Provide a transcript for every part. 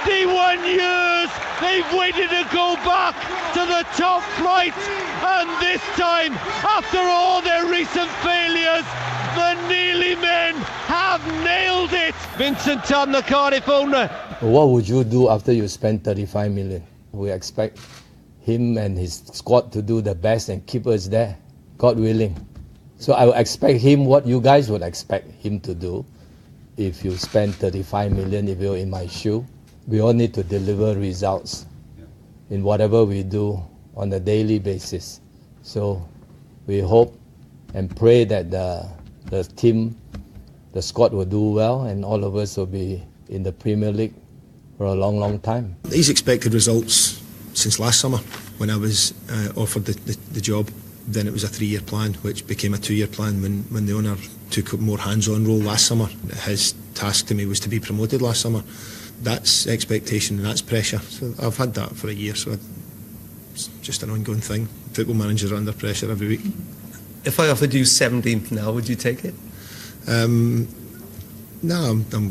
51 years they've waited to go back to the top flight, and this time, after all their recent failures, the Neely men have nailed it. Vincent Dunn, the Cardiff owner. What would you do after you spend 35 million? We expect him and his squad to do the best and keep us there, God willing. So I would expect him what you guys would expect him to do. If you spend 35 million, if you're in my shoe, we all need to deliver results in whatever we do on a daily basis. So we hope and pray that the team, the squad will do well, and all of us will be in the Premier League for a long, long time. He's expected results since last summer when I was offered the job. Then it was a 3-year plan, which became a 2-year plan when the owner took a more hands-on role last summer. His task to me was to be promoted last summer. That's expectation and that's pressure. So I've had that for a year, so it's just an ongoing thing. Football managers are under pressure every week. If I offered you 17th now, would you take it? No,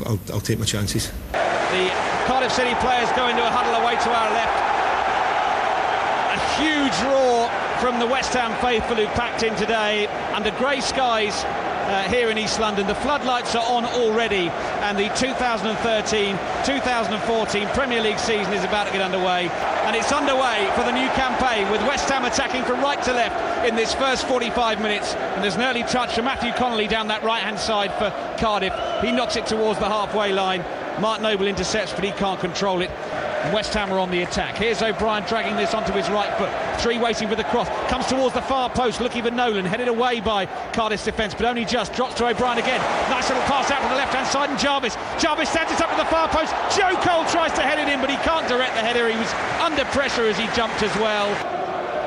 I'll take my chances. The Cardiff City players go into a huddle away to our left. A huge roar from the West Ham faithful who packed in today under grey skies here in East London. The floodlights are on already, and the 2013-2014 Premier League season is about to get underway. And it's underway for the new campaign, with West Ham attacking from right to left in this first 45 minutes. And there's an early touch from Matthew Connolly down that right-hand side for Cardiff. He knocks it towards the halfway line. Mark Noble intercepts, but he can't control it. And West Ham are on the attack. Here's O'Brien dragging this onto his right foot. Three waiting for the cross. Comes towards the far post, looking for Nolan. Headed away by Cardiff's defence, but only just. Drops to O'Brien again. Nice little pass out from the left-hand side, and Jarvis stands it up to the far post. Joe Cole tries to head it in, but he can't direct the header. He was under pressure as he jumped as well.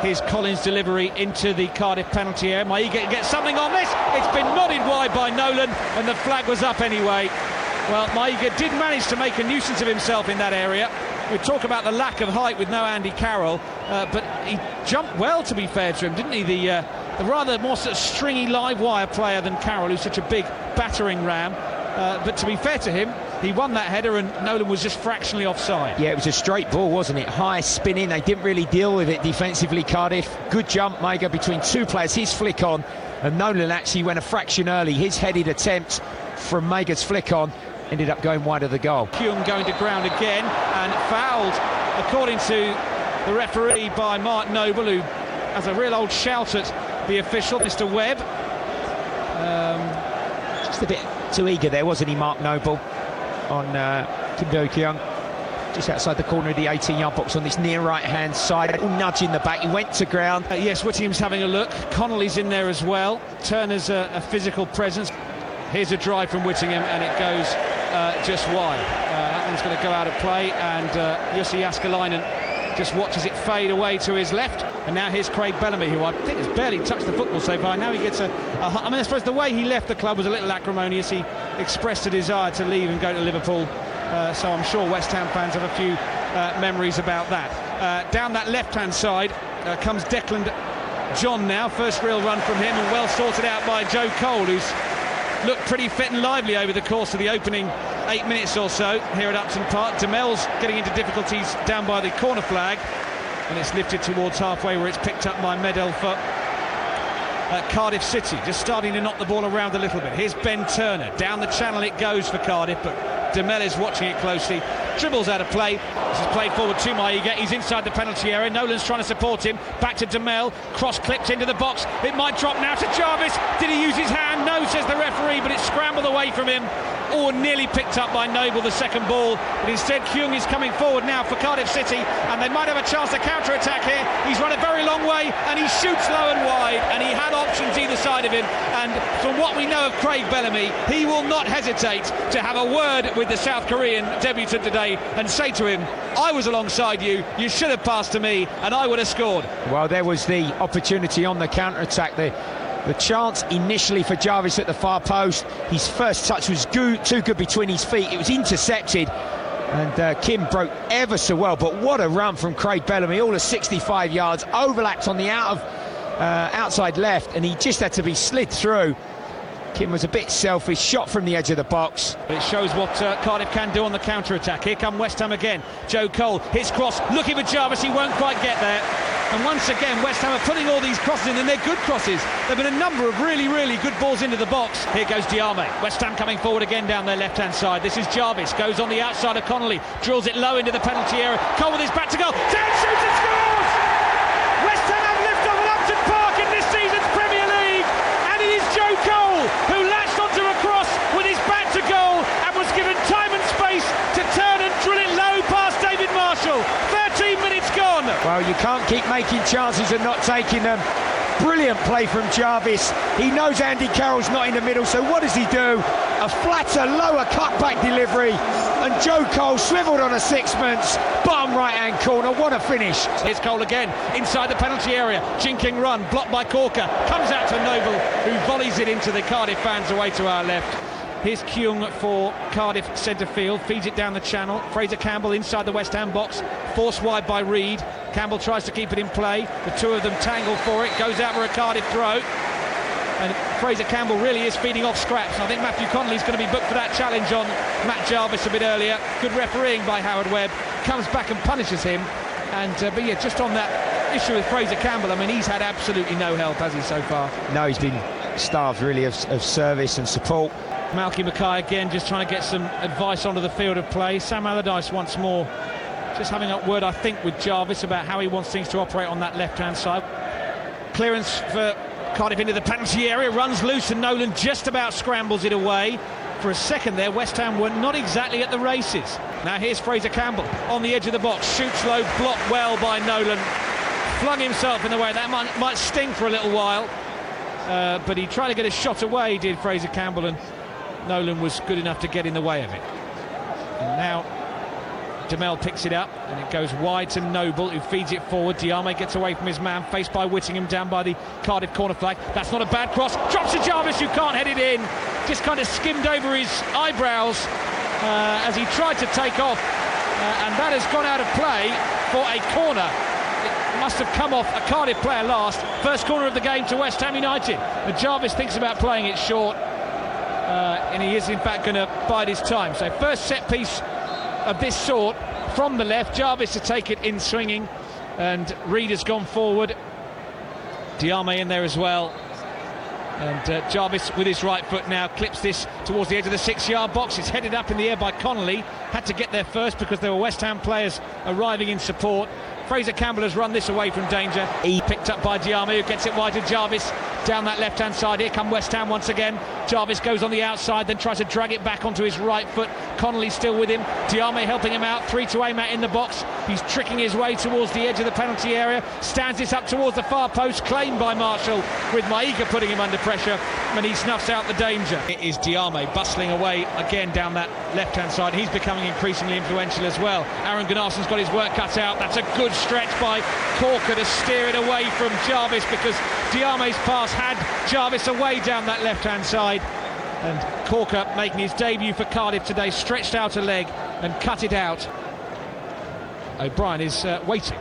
Here's Collins' delivery into the Cardiff penalty area. Maiga gets something on this. It's been nodded wide by Nolan, and the flag was up anyway. Well, Maiga did manage to make a nuisance of himself in that area. We talk about the lack of height with no Andy Carroll, but he jumped well, to be fair to him, didn't he? The rather more sort of stringy live wire player than Carroll, who's such a big battering ram. But to be fair to him, he won that header and Nolan was just fractionally offside. Yeah, it was a straight ball, wasn't it? High spinning. They didn't really deal with it defensively, Cardiff. Good jump, Maiga, between two players. His flick on, and Nolan actually went a fraction early. His headed attempt from Maiga's flick on ended up going wide of the goal. Kuhn going to ground again and fouled, according to the referee, by Mark Noble, who has a real old shout at the official, Mr. Webb. Just a bit too eager there, wasn't he, Mark Noble, on Kim Do-kyung, just outside the corner of the 18-yard box on this near right-hand side. A little nudge in the back, he went to ground. Yes, Whittingham's having a look. Connolly's in there as well. Turner's a physical presence. Here's a drive from Whittingham, and it goes just wide. That one's going to go out of play, and Jussi Jääskeläinen just watches it fade away to his left. And now here's Craig Bellamy, who I think has barely touched the football so far. Now he gets I suppose the way he left the club was a little acrimonious. He expressed a desire to leave and go to Liverpool. So I'm sure West Ham fans have a few memories about that. Down that left-hand side comes Declan John now. First real run from him, and well sorted out by Joe Cole, who's looked pretty fit and lively over the course of the opening 8 minutes or so here at Upton Park. Demel's getting into difficulties down by the corner flag, and it's lifted towards halfway, where it's picked up by Medel for Cardiff City, just starting to knock the ball around a little bit. Here's Ben Turner. Down the channel it goes for Cardiff, but Demel is watching it closely. Dribbles out of play. This is played forward to Maiga. He's inside the penalty area. Nolan's trying to support him. Back to Demel. Cross clipped into the box. It might drop now to Jarvis. Did he use his hand? No, says the referee, but it's scrambled away from him. Or nearly picked up by Noble, the second ball. But instead, Kuhn is coming forward now for Cardiff City, and they might have a chance to counter-attack here. He's run a very long way, and he shoots low and wide, and he had options either side of him. And from what we know of Craig Bellamy, he will not hesitate to have a word with the South Korean debutant today and say to him, I was alongside you, you should have passed to me, and I would have scored. Well, there was the opportunity on the counter-attack. The chance initially for Jarvis at the far post. His first touch was too good between his feet. It was intercepted, and Kim broke ever so well. But what a run from Craig Bellamy, all of 65 yards, overlapped on the outside left, and he just had to be slid through. Kim was a bit selfish, shot from the edge of the box. It shows what Cardiff can do on the counter-attack. Here come West Ham again. Joe Cole hits cross, looking for Jarvis, he won't quite get there. And once again, West Ham are putting all these crosses in, and they're good crosses. There have been a number of really, really good balls into the box. Here goes Diame. West Ham coming forward again down their left-hand side. This is Jarvis, goes on the outside of Connolly, drills it low into the penalty area. Cole with his back to goal. Down shoots and scores! West Ham have liftoff at Upton Park in this season's Premier League, and it is Joe Cole who latched onto a cross with his back to goal and was given time and space to turn and drill it low past David Marshall. 13 minutes gone. Well, you can't keep making chances and not taking them. Brilliant play from Jarvis. He knows Andy Carroll's not in the middle, so what does he do? A flatter, lower cutback delivery, and Joe Cole swiveled on a sixpence, bottom right-hand corner. What a finish. Here's Cole again, inside the penalty area, jinking run, blocked by Corker, comes out to Noble, who volleys it into the Cardiff fans away to our left. Here's Keung for Cardiff centre field, feeds it down the channel. Fraser Campbell inside the West Ham box, forced wide by Reid. Campbell tries to keep it in play. The two of them tangle for it, goes out for a Cardiff throw. And Fraser Campbell really is feeding off scraps. I think Matthew Connolly's going to be booked for that challenge on Matt Jarvis a bit earlier. Good refereeing by Howard Webb. Comes back and punishes him. And but yeah, just on that issue with Fraser Campbell, I mean, he's had absolutely no help, has he, so far? No, he's been starved really of service and support. Malky Mackay again just trying to get some advice onto the field of play. Sam Allardyce once more just having a word, I think, with Jarvis about how he wants things to operate on that left-hand side. Clearance for Cardiff into the penalty area, runs loose and Nolan just about scrambles it away. For a second there, West Ham were not exactly at the races. Now here's Fraser Campbell on the edge of the box, shoots low, blocked well by Nolan. Flung himself in the way. That might sting for a little while, but he tried to get a shot away, did Fraser Campbell, and Nolan was good enough to get in the way of it. And now Demel picks it up and it goes wide to Noble, who feeds it forward. Diame gets away from his man, faced by Whittingham down by the Cardiff corner flag. That's not a bad cross. Drops to Jarvis, who can't head it in. Just kind of skimmed over his eyebrows as he tried to take off. And that has gone out of play for a corner. It must have come off a Cardiff player last. First corner of the game to West Ham United. And Jarvis thinks about playing it short. And he is in fact going to bide his time. So first set piece of this sort from the left, Jarvis to take it in swinging, and Reid has gone forward, Diame in there as well, and Jarvis with his right foot now clips this towards the edge of the 6-yard box. It's headed up in the air by Connolly, had to get there first because there were West Ham players arriving in support. Fraser Campbell has run this away from danger. He picked up by Diame, who gets it wide to Jarvis down that left-hand side. Here come West Ham once again. Jarvis goes on the outside, then tries to drag it back onto his right foot. Connolly still with him. Diame helping him out. 3 to aim at in the box. He's tricking his way towards the edge of the penalty area. Stands this up towards the far post. Claimed by Marshall, with Maika putting him under pressure, and he snuffs out the danger. It is Diame bustling away again down that left-hand side. He's becoming increasingly influential as well. Aaron Gunnarsson's got his work cut out. That's a good stretch by Corker to steer it away from Jarvis, because Diame's pass had Jarvis away down that left-hand side. And Corker making his debut for Cardiff today, stretched out a leg and cut it out. O'Brien is waiting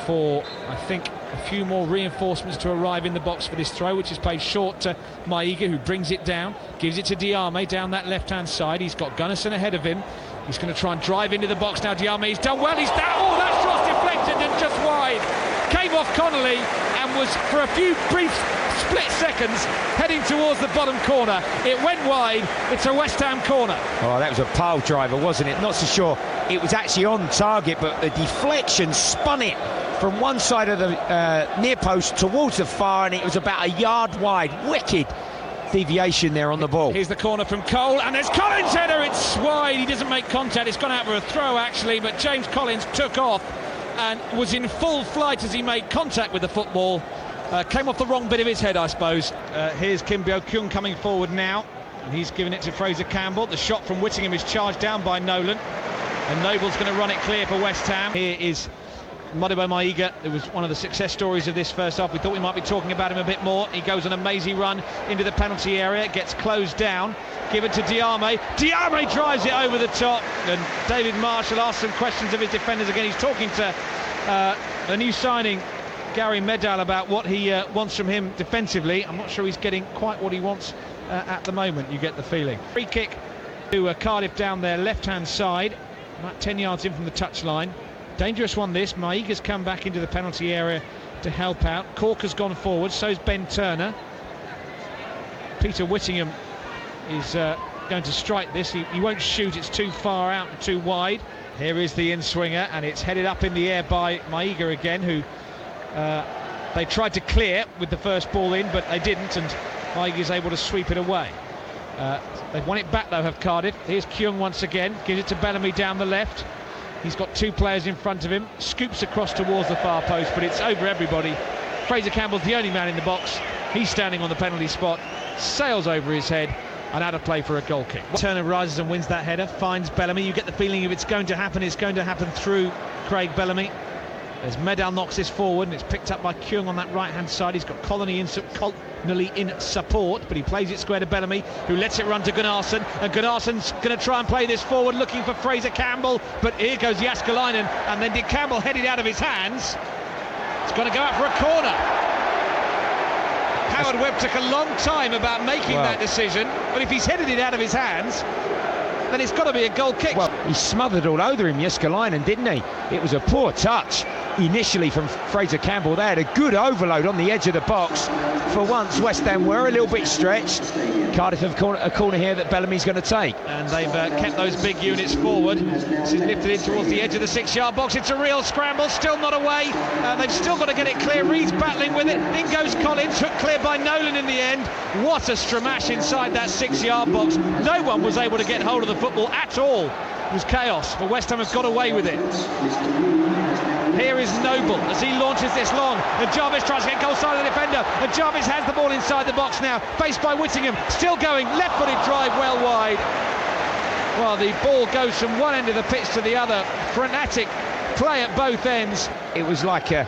for, I think, a few more reinforcements to arrive in the box for this throw, which is played short to Maika, who brings it down, gives it to Diame down that left-hand side. He's got Gunnarsson ahead of him. He's going to try and drive into the box now. Diame, he's done well. That shot's deflected and just wide. Came off Connolly and was, for a few brief split seconds, heading towards the bottom corner. It went wide. It's a West Ham corner. Oh, that was a pile driver, wasn't it? Not so sure it was actually on target, but the deflection spun it from one side of the near post towards the far, and it was about a yard wide. Wicked deviation there on the ball. Here's the corner from Cole, and there's Collins' header. It's wide. He doesn't make contact. It's gone out for a throw, actually, but James Collins took off and was in full flight as he made contact with the football. Came off the wrong bit of his head, I suppose. Here's Kim Bio-kyung coming forward now, and he's giving it to Fraser Campbell. The shot from Whittingham is charged down by Nolan, and Noble's going to run it clear for West Ham. Here is Modibo Maika. It was one of the success stories of this first half. We thought we might be talking about him a bit more. He goes on a mazy run into the penalty area, gets closed down, give it to Diame. Diame drives it over the top, and David Marshall asks some questions of his defenders again. He's talking to the new signing, Gary Medal, about what he wants from him defensively. I'm not sure he's getting quite what he wants at the moment, you get the feeling. Free kick to Cardiff down their left-hand side, about 10 yards in from the touchline. Dangerous one this. Maiga's come back into the penalty area to help out. Cork has gone forward, so's Ben Turner. Peter Whittingham is going to strike this. He won't shoot, it's too far out and too wide. Here is the in-swinger, and it's headed up in the air by Maiga again, who they tried to clear with the first ball in, but they didn't, and Maiga is able to sweep it away. They've won it back though, have Cardiff. Here's Keung once again, gives it to Bellamy down the left. He's got two players in front of him, scoops across towards the far post, but it's over everybody. Fraser Campbell's the only man in the box. He's standing on the penalty spot, sails over his head, and out of play for a goal kick. Turner rises and wins that header, finds Bellamy. You get the feeling if it's going to happen, it's going to happen through Craig Bellamy. As Medal knocks this forward, and it's picked up by Keung on that right-hand side. He's got Connolly in support, but he plays it square to Bellamy, who lets it run to Gunnarsson, and Gunnarsson's going to try and play this forward, looking for Fraser Campbell, but here goes Jääskeläinen, and then did Campbell head it out of his hands? It's going to go out for a corner. Howard Webb took a long time about making that decision, but if he's headed it out of his hands, then it's got to be a goal kick. Well, he smothered all over him, Jääskeläinen, didn't he? It was a poor touch initially from Fraser Campbell. They had a good overload on the edge of the box. For once, West Ham were a little bit stretched. Cardiff have a corner here that Bellamy's going to take. And they've kept those big units forward. This is lifted in towards the edge of the 6-yard box. It's a real scramble, still not away. They've still got to get it clear. Reed's battling with it. In goes Collins, took clear by Nolan in the end. What a stramash inside that 6-yard box. No one was able to get hold of the football at all. It was chaos, but West Ham have got away with it. Here is Noble as he launches this long, and Jarvis tries to get goal side of the defender, and Jarvis has the ball inside the box now, faced by Whittingham, still going, left-footed drive well wide. Well, the ball goes from one end of the pitch to the other, frenetic play at both ends. It was like a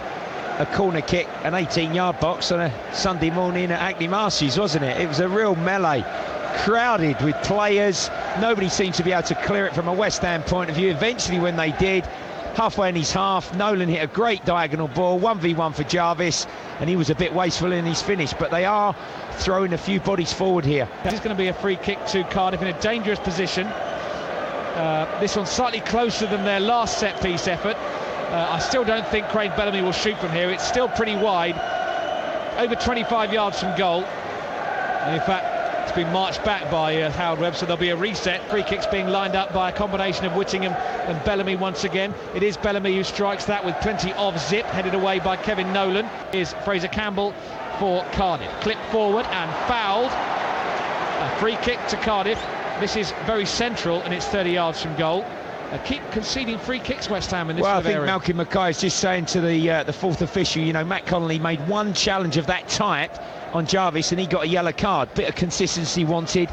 corner kick, an 18-yard box on a Sunday morning at Hackney Marshes, wasn't it? It was a real melee, crowded with players. Nobody seemed to be able to clear it from a West Ham point of view. Eventually, when they did, halfway in his half, Nolan hit a great diagonal ball, 1v1 for Jarvis, and he was a bit wasteful in his finish, but they are throwing a few bodies forward here. This is going to be a free kick to Cardiff in a dangerous position. This one's slightly closer than their last set-piece effort. I still don't think Craig Bellamy will shoot from here. It's still pretty wide, over 25 yards from goal. And in fact, it's been marched back by Howard Webb, so there'll be a reset. Free kicks being lined up by a combination of Whittingham and Bellamy once again. It is Bellamy who strikes that with plenty of zip, headed away by Kevin Nolan. Here's Fraser Campbell for Cardiff. Clipped forward and fouled. A free kick to Cardiff. This is very central, and it's 30 yards from goal. Keep conceding free kicks, West Ham, in this Well, I sort of think area. Malcolm Mackay is just saying to the fourth official, you know, Matt Connolly made one challenge of that type on Jarvis and he got a yellow card. Bit of consistency wanted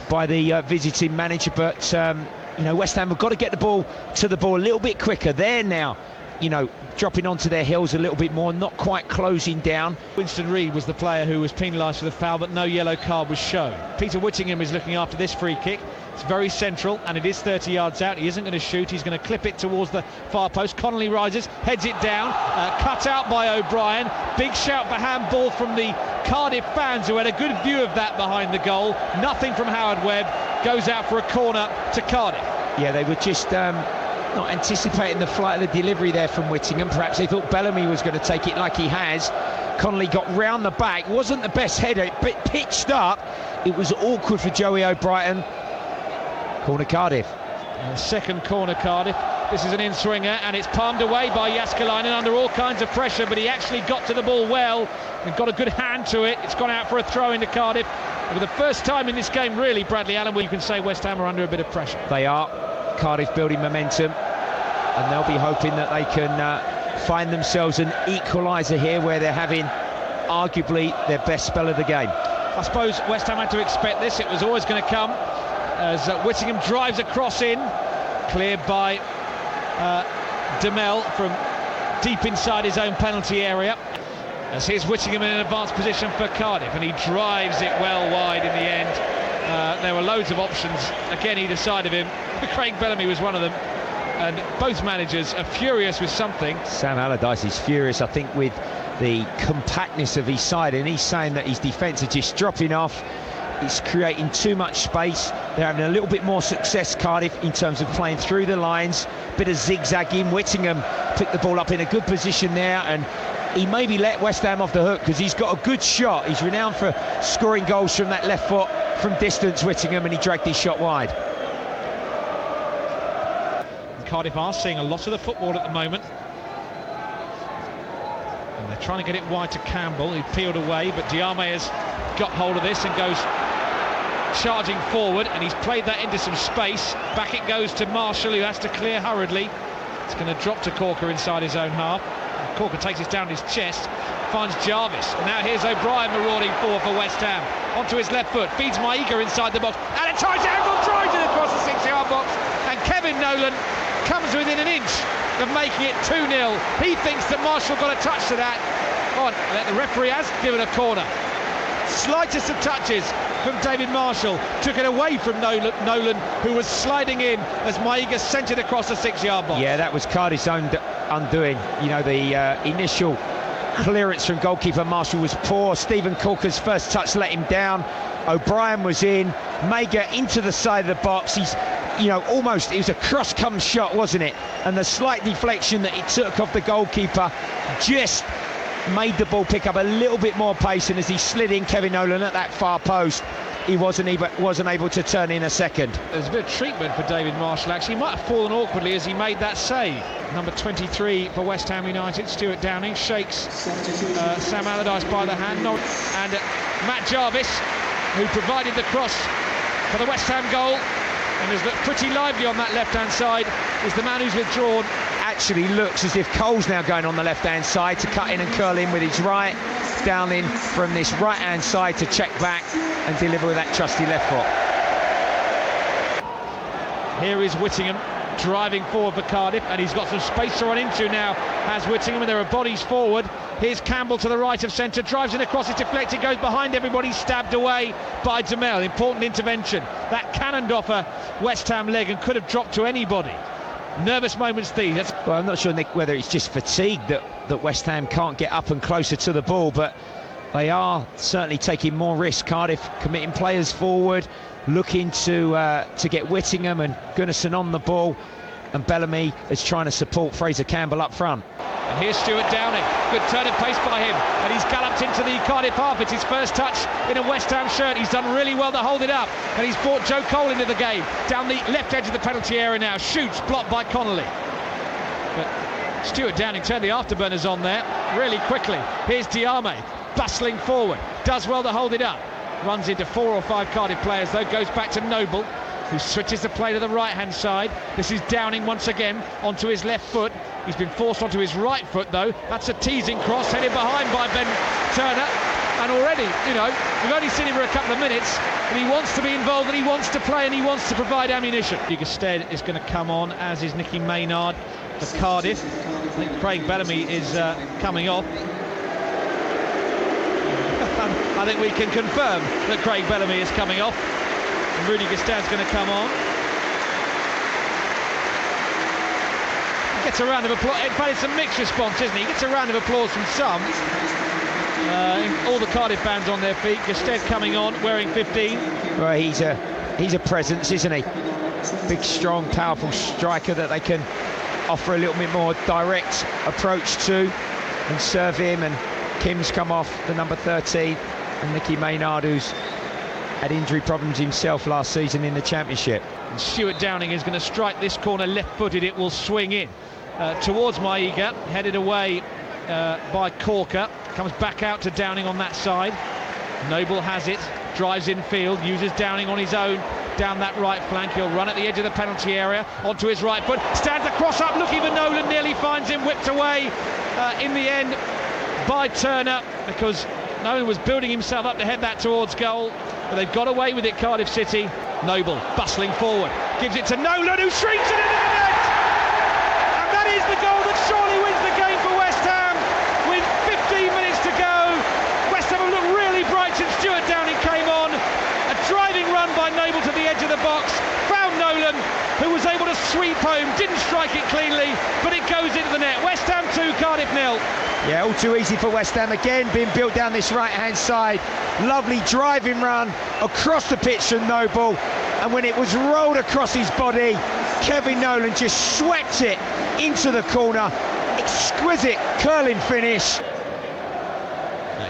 by the visiting manager, but you know, West Ham have got to get the ball to the ball a little bit quicker. They're now, you know, dropping onto their heels a little bit more, not quite closing down. Winston Reid was the player who was penalised for the foul, but no yellow card was shown. Peter Whittingham is looking after this free kick. It's very central, and it is 30 yards out. He isn't going to shoot, he's going to clip it towards the far post. Connolly rises, heads it down, cut out by O'Brien. Big shout for handball from the Cardiff fans, who had a good view of that behind the goal. Nothing from Howard Webb. Goes out for a corner to Cardiff. Yeah, they were just not anticipating the flight of the delivery there from Whittingham. Perhaps they thought Bellamy was going to take it like he has. Connolly got round the back, wasn't the best header, but pitched up. It was awkward for Joey O'Brien. Corner Cardiff. Second corner Cardiff. This is an in-swinger, and it's palmed away by Jääskeläinen under all kinds of pressure, but he actually got to the ball well and got a good hand to it. It's gone out for a throw into Cardiff. For the first time in this game, really, Bradley Allen, where you can say West Ham are under a bit of pressure. They are. Cardiff building momentum, and they'll be hoping that they can find themselves an equaliser here, where they're having arguably their best spell of the game. I suppose West Ham had to expect this. It was always going to come, as Whittingham drives across in, cleared by Demel from deep inside his own penalty area. As here's Whittingham in an advanced position for Cardiff, and he drives it well wide in the end. There were loads of options, again, either side of him. Craig Bellamy was one of them, and both managers are furious with something. Sam Allardyce is furious, I think, with the compactness of his side, and he's saying that his defence are just dropping off. It's creating too much space. They're having a little bit more success, Cardiff, in terms of playing through the lines. Bit of zigzagging. Whittingham picked the ball up in a good position there, and he maybe let West Ham off the hook because he's got a good shot. He's renowned for scoring goals from that left foot from distance, Whittingham, and he dragged his shot wide. Cardiff are seeing a lot of the football at the moment. And they're trying to get it wide to Campbell, who peeled away, but Diame has got hold of this and goes charging forward, and he's played that into some space. Back it goes to Marshall, who has to clear hurriedly. It's going to drop to Corker inside his own half. Corker takes it down his chest, finds Jarvis, and now here's O'Brien marauding forward for West Ham. Onto his left foot, feeds Maiga inside the box, and it tries it across the 6-yard box, and Kevin Nolan comes within an inch of making it 2-0. He thinks that Marshall got a touch to that. The referee has given a corner. Slightest of touches from David Marshall took it away from Nolan, who was sliding in as Maiga sent it across the 6-yard box. Yeah, that was Cardiff's own undoing. You know, the initial clearance from goalkeeper Marshall was poor. Stephen Corker's first touch let him down. O'Brien was in. Maiga into the side of the box. He's, you know, almost, it was a cross-come shot, wasn't it? And the slight deflection that he took off the goalkeeper just made the ball pick up a little bit more pace, and as he slid in Kevin Nolan at that far post, he wasn't able to turn in a second. There's a bit of treatment for David Marshall, actually. He might have fallen awkwardly as he made that save. Number 23 for West Ham United, Stuart Downing, shakes Sam Allardyce by the hand. And Matt Jarvis, who provided the cross for the West Ham goal and has looked pretty lively on that left-hand side, is the man who's withdrawn. Actually looks as if Cole's now going on the left-hand side to cut in and curl in with his right. Downing from this right-hand side to check back and deliver with that trusty left foot. Here is Whittingham driving forward for Cardiff, and he's got some space to run into now, has Whittingham, and there are bodies forward. Here's Campbell to the right of centre, drives in across, it's deflected, goes behind everybody, stabbed away by Jamel. Important intervention. That cannoned off a West Ham leg and could have dropped to anybody. Nervous moments these. Well, I'm not sure, Nick, whether it's just fatigue that West Ham can't get up and closer to the ball, but they are certainly taking more risk. Cardiff committing players forward, looking to get Whittingham and Gunnarsson on the ball, and Bellamy is trying to support Fraser Campbell up front. And here's Stuart Downing, good turn of pace by him, and he's galloped into the Cardiff half. It's his first touch in a West Ham shirt. He's done really well to hold it up, and he's brought Joe Cole into the game. Down the left edge of the penalty area now, shoots, blocked by Connolly. But Stuart Downing turned the afterburners on there really quickly. Here's Diame, bustling forward, does well to hold it up. Runs into 4 or 5 Cardiff players though, goes back to Noble, who switches the play to the right-hand side. This is Downing once again, onto his left foot. He's been forced onto his right foot though. That's a teasing cross headed behind by Ben Turner. And already, you know, we've only seen him for a couple of minutes, but he wants to be involved and he wants to play and he wants to provide ammunition. Stead is going to come on, as is Nicky Maynard for Cardiff. I think Craig Bellamy is coming off. I think we can confirm that Craig Bellamy is coming off. And Rudy Gustad's going to come on. He gets a round of applause. In fact, it's a mixed response, isn't he? He gets a round of applause from some. All the Cardiff fans on their feet. Gustad coming on, wearing 15. Well, he's a presence, isn't he? Big, strong, powerful striker that they can offer a little bit more direct approach to and serve him. And Kim's come off, the number 13, and Nicky Maynard, who's had injury problems himself last season in the Championship. And Stuart Downing is going to strike this corner left-footed. It will swing in towards Maiga, headed away by Corker. Comes back out to Downing on that side. Noble has it, drives infield, uses Downing on his own down that right flank. He'll run at the edge of the penalty area onto his right foot, stands across up looking for Nolan, nearly finds him, whipped away in the end by Turner, because Nolan was building himself up to head that towards goal, but they've got away with it, Cardiff City. Noble bustling forward, gives it to Nolan, who shrinks it into the net, and that is the goal that surely wins the game for West Ham with 15 minutes to go. West Ham have looked really bright since Stuart Downing came on. A driving run by Noble to the edge of the box, found Nolan, who was able to sweep home, didn't strike it cleanly, but it goes into the net. West Ham 2, Cardiff 0. Yeah, all too easy for West Ham again, being built down this right-hand side. Lovely driving run across the pitch from Noble, and when it was rolled across his body, Kevin Nolan just swept it into the corner. Exquisite curling finish.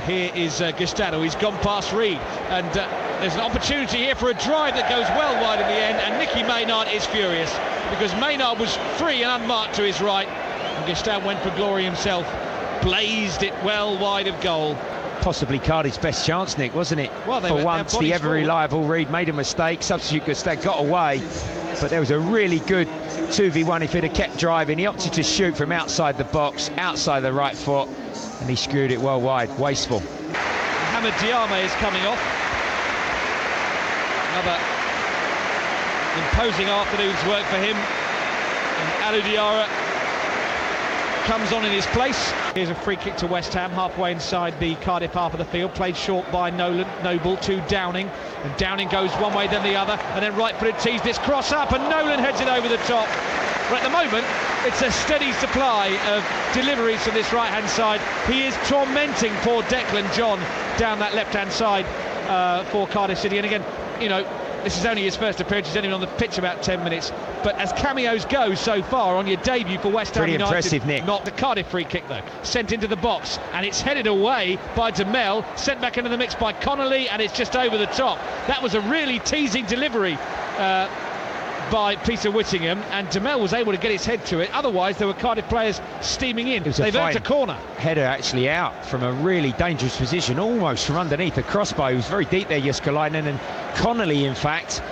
Here is Gustavo. He's gone past Reed, and there's an opportunity here for a drive that goes well wide in the end, and Nicky Maynard is furious because Maynard was free and unmarked to his right, and Gustavo went for glory himself, blazed it well wide of goal. Possibly Cardiff's best chance, Nick, wasn't it? Well, for once, the ever-reliable Reed made a mistake. Substitute Gustavo got away, but there was a really good 2v1 if he'd have kept driving. He opted to shoot from outside the box, outside the right foot, and he screwed it well wide. Wasteful. Mohamed Diame is coming off. Another imposing afternoon's work for him. And Alou Diarra comes on in his place. Here's a free kick to West Ham, halfway inside the Cardiff half of the field, played short by Noble to Downing, and Downing goes one way then the other, and then right-footed tees this cross up, and Nolan heads it over the top. But at the moment, it's a steady supply of deliveries from this right-hand side. He is tormenting poor Declan John down that left-hand side for Cardiff City, and again, you know, this is only his first appearance. He's only been on the pitch about 10 minutes. But as cameos go so far on your debut for West Ham United, impressive, Nick. Not the Cardiff free kick though. Sent into the box, and it's headed away by Demel. Sent back into the mix by Connolly, and it's just over the top. That was a really teasing delivery by Peter Whittingham, and Demel was able to get his head to it. Otherwise, there were Cardiff players steaming in. They've earned a corner. Header actually out from a really dangerous position, almost from underneath the crossbar. He was very deep there, Jyskalainen, and Connolly, in fact,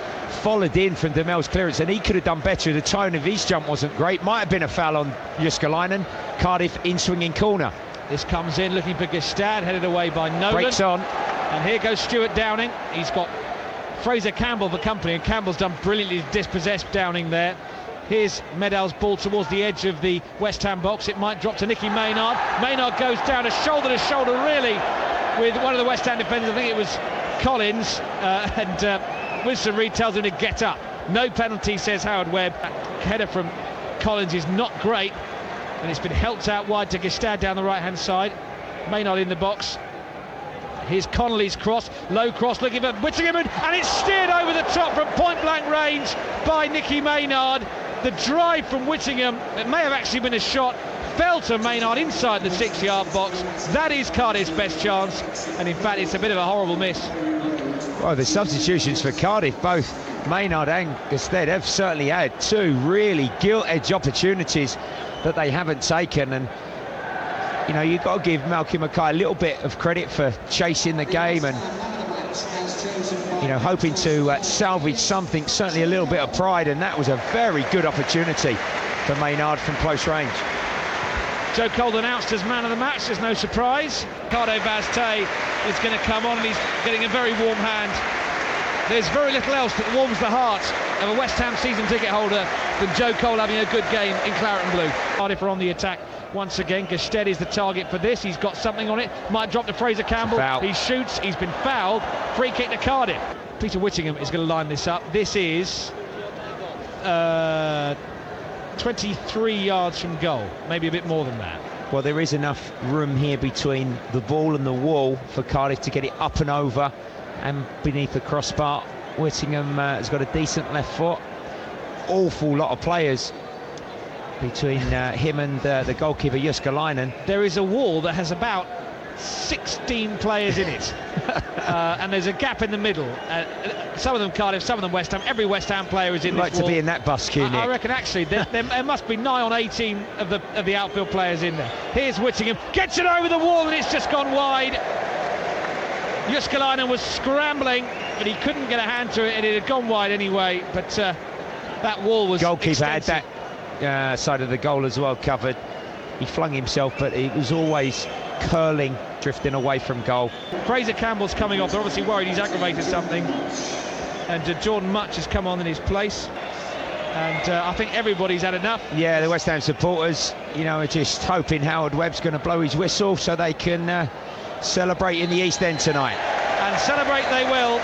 followed in from Demel's clearance, and he could have done better. The tone of his jump wasn't great. Might have been a foul on Jyskalainen. Cardiff in swinging corner. This comes in looking for Gestad, headed away by Nolan. Breaks on. And here goes Stuart Downing. He's got Fraser Campbell for company, and Campbell's done brilliantly to dispossess Downing there. Here's Medell's ball towards the edge of the West Ham box. It might drop to Nicky Maynard. Maynard goes down a shoulder to shoulder really with one of the West Ham defenders. I think it was Collins, and Winston Reid tells him to get up. No penalty, says Howard Webb. Header from Collins is not great, and it's been helped out wide to Gestad down the right hand side. Maynard in the box. Here's Connolly's cross, low cross, looking for Whittingham, and it's steered over the top from point-blank range by Nicky Maynard. The drive from Whittingham, it may have actually been a shot, fell to Maynard inside the 6-yard box. That is Cardiff's best chance, and in fact it's a bit of a horrible miss. Well, the substitutions for Cardiff, both Maynard and Gestad, have certainly had two really gilt-edged opportunities that they haven't taken, and you know, you've got to give Malcolm Mackay a little bit of credit for chasing the game and, you know, hoping to salvage something, certainly a little bit of pride, and that was a very good opportunity for Maynard from close range. Joe Cole announced as man of the match, there's no surprise. Ricardo Vazte is going to come on, and he's getting a very warm hand. There's very little else that warms the heart of a West Ham season ticket holder than Joe Cole having a good game in claret and blue. Cardiff are on the attack once again. Gestad is the target for this. He's got something on it. Might drop to Fraser Campbell. He shoots. He's been fouled. Free kick to Cardiff. Peter Whittingham is going to line this up. This is 23 yards from goal. Maybe a bit more than that. Well, there is enough room here between the ball and the wall for Cardiff to get it up and over and beneath the crossbar. Whittingham has got a decent left foot. Awful lot of players between him and the goalkeeper Jyskalainen. There is a wall that has about 16 players in it, and there's a gap in the middle. Some of them Cardiff, some of them West Ham. Every West Ham player is in this wall. Like to be in that bus queue, Nick. I reckon actually there must be nigh on 18 of the outfield players in there. Here's Whittingham, gets it over the wall, and it's just gone wide. Jyskalainen was scrambling, but he couldn't get a hand to it, and it had gone wide anyway. But that wall was goalkeeper extensive. had that side of the goal as well covered. He flung himself, but he was always curling, drifting away from goal. Fraser Campbell's coming off. They're obviously worried he's aggravated something, and Jordan Much has come on in his place, and I think everybody's had enough. Yeah, the West Ham supporters, you know, are just hoping Howard Webb's going to blow his whistle so they can celebrate in the East End tonight. And celebrate they will.